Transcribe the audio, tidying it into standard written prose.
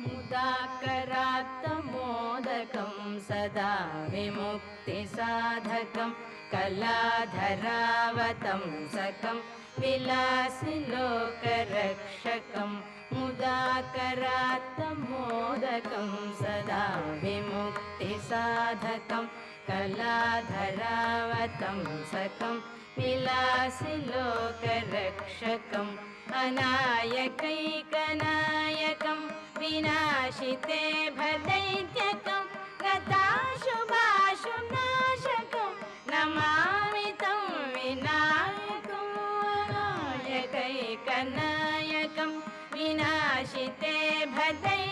मुदाकरात्तमोदकं सदा विमुक्तिसाधकं कलाधरावतंसकं विलासिलोकरक्षकं मुदाकरात्तमोदकं सदा विमुक्तिसाधकं कलाधरावतंसकं विलासिलोकरक्षकम् अनायकैकनायकं विनाशिते भदैत्यकं गताशुभाशुनाशकं नमामि तं विनायकम् अनायकैकनायकं विनाशिते भदैत्यकं